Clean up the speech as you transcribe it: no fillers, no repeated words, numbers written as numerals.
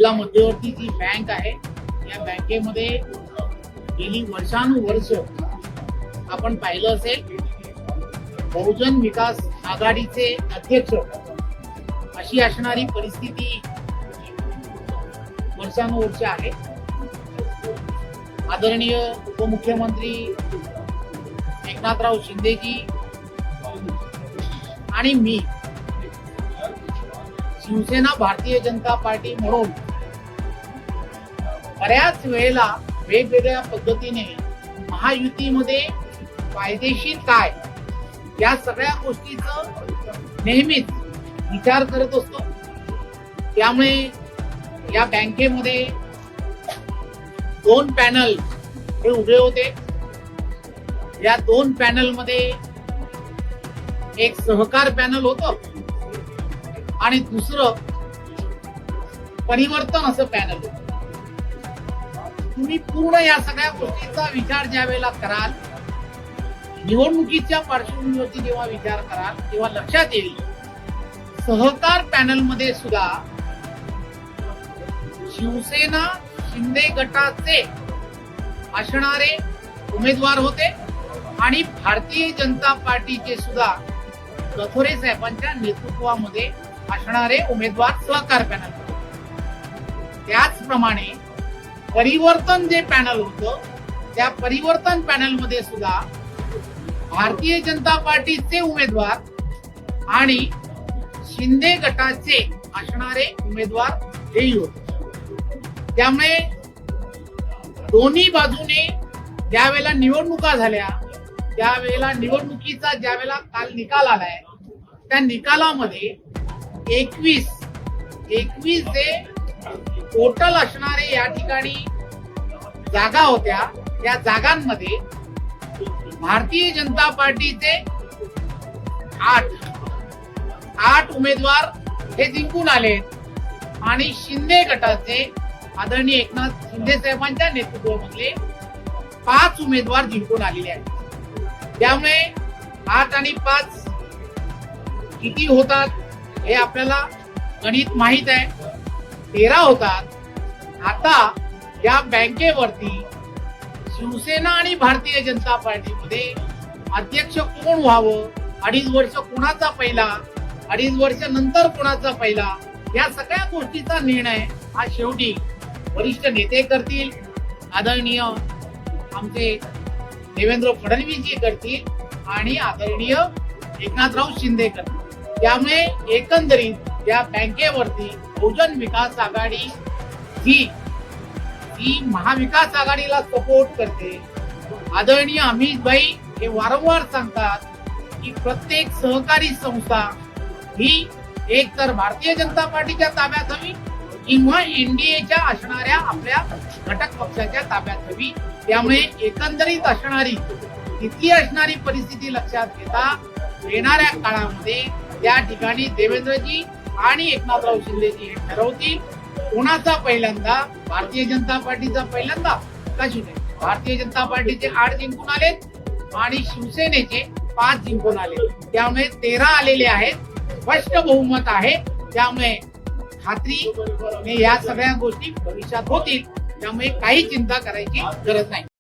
जिल्हा मध्यवर्ती जी बँक आहे या बँकेमध्ये गेली वर्षानुवर्ष आपण पाहिलं असेल बहुजन विकास आघाडीचे अध्यक्ष अशी असणारी परिस्थिती वर्षानुवर्ष आहे। आदरणीय उपमुख्यमंत्री एकनाथराव शिंदेजी आणि मी शिवसेना भारतीय जनता पार्टी म्हणून बऱ्याच वेळेला वेगवेगळ्या पद्धतीने महायुतीमध्ये फायदेशीर काय या सगळ्या गोष्टीचं नेहमीच विचार करत असतो। त्यामुळे या बँकेमध्ये 2 पॅनल हे उभे होते। या 2 पॅनल मध्ये एक सहकार पॅनल होतं आणि दुसरं परिवर्तन असं पॅनल होतं। तुम्ही पूर्ण या सगळ्या गोष्टीचा विचार ज्या वेळेला कराल, निवडणुकीच्या पार्श्वभूमीवरती जेव्हा विचार कराल तेव्हा लक्षात येईल सहकार पॅनल मध्ये सुद्धा शिवसेना शिंदे गटाचे असणारे उमेदवार होते आणि भारतीय जनता पार्टीचे सुद्धा कथोरे साहेबांच्या नेतृत्वामध्ये असणारे उमेदवार सहकार पॅनल होते। त्याचप्रमाणे परिवर्तन जे पॅनल होतं त्या परिवर्तन पॅनल मध्ये सुद्धा भारतीय जनता पार्टीचे उमेदवार आणि शिंदे गटाचे असणारे उमेदवार हेही होते। त्यामुळे दोन्ही बाजूने ज्यावेळेला निवडणुका झाल्या त्यावेळेला निवडणुकीचा ज्यावेळेला काल निकाल आलाय त्या निकालामध्ये 21 जे टोटल असणारे या ठिकाणी जागा होत्या त्या जागांमध्ये भारतीय जनता पार्टीचे 8 उमेदवार हे जिंकून आले आणि शिंदे गटाचे आदरणीय एकनाथ शिंदे साहेबांच्या नेतृत्वामधले 5 उमेदवार जिंकून आलेले आहेत। त्यामुळे 8 आणि 5 किती होतात हे आपल्याला गणित माहित आहे, 13 होतात। आता या बँकेवरती शिवसेना आणि भारतीय जनता पार्टीमध्ये अध्यक्ष कोण व्हावं, 2.5 वर्ष कोणाचा पहिला, 2.5 वर्ष नंतर कोणाचा पहिला, या सगळ्या गोष्टीचा निर्णय हा शेवटी वरिष्ठ नेते करतील, आदरणीय आमचे देवेंद्र फडणवीस जी करतील आणि आदरणीय एकनाथराव शिंदे करतील। त्यामुळे एकंदरीत या बँकेवरती बहुजन विकास आघाडी ही महाविकास आघाडीला सपोर्ट करते। आदरणीय अमित भाई हे वारंवार सांगतात की प्रत्येक सहकारी संस्था ही एक तर भारतीय जनता पार्टीच्या ताब्यात हवी किंवा एनडीएच्या असणाऱ्या आपल्या घटक पक्षाच्या ताब्यात हवी। त्यामुळे एकंदरीत असणारी तिथली असणारी परिस्थिती लक्षात घेता येणाऱ्या काळामध्ये त्या ठिकाणी देवेंद्रजी आणि एकनाथराव शिंदेजी हे ठरवतील कोणाचा पहिल्यांदा, भारतीय जनता पार्टीचा पहिल्यांदा का शिंदे। भारतीय जनता पार्टीचे 8 जिंकून आले आणि शिवसेनेचे 5 जिंकून आले, त्यामुळे 13 आलेले आहेत। स्पष्ट बहुमत आहे, त्यामुळे खात्रीने या सगळ्या गोष्टी भविष्यात होतील, त्यामुळे काही चिंता करायची गरज नाही।